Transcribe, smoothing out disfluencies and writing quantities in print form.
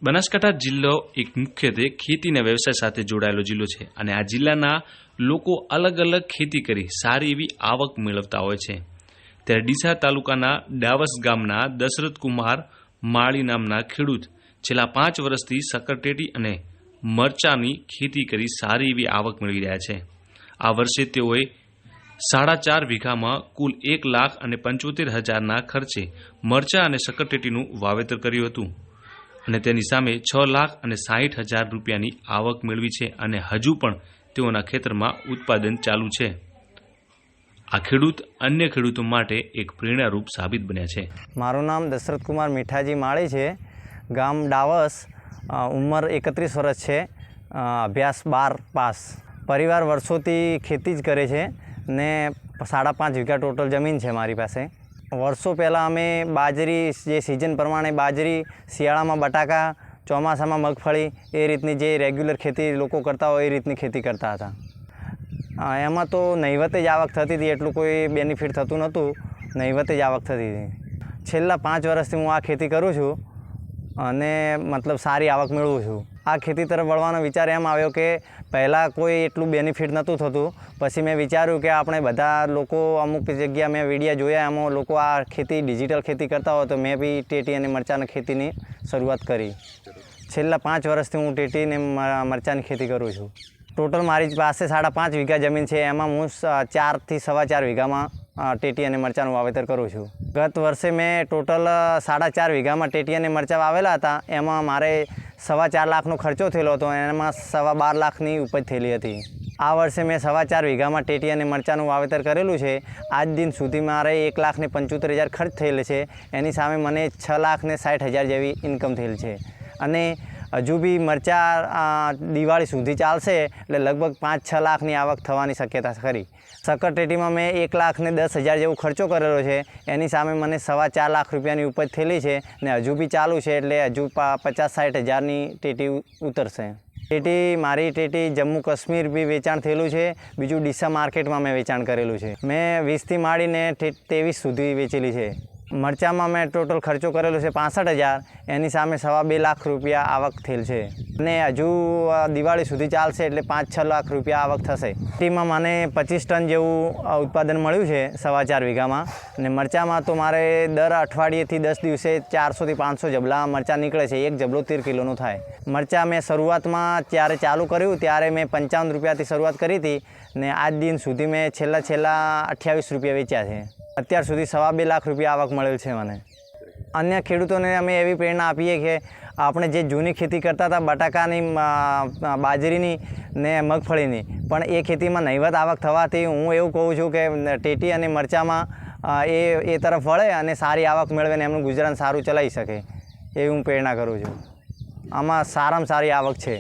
બનાસકાંઠા જિલ્લો એક મુખ્યત્વે ખેતીના વ્યવસાય સાથે જોડાયેલો જિલ્લો છે અને આ જિલ્લાના લોકો અલગ અલગ ખેતી કરી સારી એવી આવક મેળવતા હોય છે। ત્યારે ડીસા તાલુકાના ડાવસ ગામના દશરથકુમાર માળી નામના ખેડૂત છેલ્લા 5 વર્ષથી શક્કરટેટી અને મરચાની ખેતી કરી સારી એવી આવક મેળવી રહ્યા છે। આ વર્ષે તેઓએ 4.5 વીઘામાં કુલ 1,75,000ના ખર્ચે મરચા અને શક્કરટેટીનું વાવેતર કર્યું હતું અને તેની સામે 6,60,000 રૂપિયાની આવક મેળવી છે અને હજુ પણ તેઓના ખેતરમાં ઉત્પાદન ચાલુ છે। આ ખેડૂત અન્ય ખેડૂતો માટે એક પ્રેરણારૂપ સાબિત બન્યા છે। મારું નામ દશરથકુમાર મીઠાજી માળી છે, ગામ ડાવસ, ઉંમર 31 વર્ષ છે, અભ્યાસ 12 પાસ। પરિવાર વર્ષોથી ખેતી જ કરે છે ને 5.5 વીઘા ટોટલ જમીન છે મારી પાસે। વર્ષો પહેલાં અમે બાજરી, જે સિઝન પ્રમાણે બાજરી, શિયાળામાં બટાકા, ચોમાસામાં મગફળી, એ રીતની જે રેગ્યુલર ખેતી લોકો કરતા હોય એ રીતની ખેતી કરતા હતા। એમાં તો નહીવતે જ આવક થતી હતી, એટલું કોઈ બેનિફિટ થતું નહોતું, નહીવતે જ આવક થતી હતી। છેલ્લા 5 વર્ષથી હું આ ખેતી કરું છું અને મતલબ સારી આવક મેળવું છું। આ ખેતી તરફ વળવાનો વિચાર એમ આવ્યો કે પહેલાં કોઈ એટલું બેનિફિટ નહોતું થતું, પછી મેં વિચાર્યું કે આપણે બધા લોકો અમુક જગ્યા મેં વિડીયા જોયા, એમાં લોકો આ ખેતી ડિજિટલ ખેતી કરતા હોય તો મેં બી ટેટી અને મરચાંની ખેતીની શરૂઆત કરી। છેલ્લા 5 વર્ષથી હું ટેટી અને મરચાંની ખેતી કરું છું। ટોટલ મારી પાસે 5.5 વીઘા જમીન છે, એમાં હું 4 થી 4.25 વીઘામાં ટેટી અને મરચાંનું વાવેતર કરું છું। ગત વર્ષે મેં ટોટલ 4.5 વીઘામાં ટેટી અને મરચાં વાવેલા હતા, એમાં મારે 4.25 લાખનો ખર્ચો થયેલો હતો, એમાં 12.5 લાખની ઉપજ થયેલી હતી। આ વર્ષે મેં 4.25 વીઘામાં ટેટી અને મરચાંનું વાવેતર કરેલું છે। આજ દિન સુધી મારે 1,75,000 ખર્ચ થયેલ છે, એની સામે મને 6,60,000 જેવી ઇન્કમ થયેલ છે અને હજુ બી મરચાં દિવાળી સુધી ચાલશે એટલે લગભગ 5-6 લાખની આવક થવાની શક્યતા ખરી। શક્કરટેટીમાં મેં 1,10,000 જેવો ખર્ચો કરેલો છે, એની સામે મને 4.25 લાખ રૂપિયાની ઉપજ થયેલી છે ને હજુ બી ચાલુ છે, એટલે હજુ 50-60,000ની ટેટી ઉતરશે। મારી ટેટી જમ્મુ કાશ્મીર બી વેચાણ થયેલું છે, બીજું ડીસા માર્કેટમાં મેં વેચાણ કરેલું છે। મેં 20થી માંડીને 23 સુધી વેચેલી છે। મરચાંમાં મેં ટોટલ ખર્ચો કરેલો છે 65,000, એની સામે 2.25 લાખ રૂપિયા આવક થયેલ છે અને હજુ દિવાળી સુધી ચાલશે એટલે 5-6 લાખ રૂપિયા આવક થશે। ટેટીમાં મને 25 ટન જેવું ઉત્પાદન મળ્યું છે 4.25 વીઘામાં અને મરચાંમાં તો મારે દર અઠવાડિયેથી 10 દિવસે 400 થી 500 જબલા મરચાં નીકળે છે, એક જબલો 13 કિલોનો થાય। મરચાં મેં શરૂઆતમાં જ્યારે ચાલુ કર્યું ત્યારે મેં 55 રૂપિયાથી શરૂઆત કરી હતી ને આજ દિન સુધી મેં છેલ્લા 28 રૂપિયા વેચ્યા છે। અત્યાર સુધી 2.25 લાખ રૂપિયા આવક મળેલ છે મને। અન્ય ખેડૂતોને અમે એવી પ્રેરણા આપીએ કે આપણે જે જૂની ખેતી કરતા હતા બટાકાની, બાજરીની ને મગફળીની, પણ એ ખેતીમાં નહીવત આવક થવાથી હું એવું કહું છું કે ટેટી અને મરચાંમાં એ તરફ વળે અને સારી આવક મેળવે ને એમનું ગુજરાન સારું ચલાવી શકે, એવી હું પ્રેરણા કરું છું। આમાં સારામાં સારી આવક છે।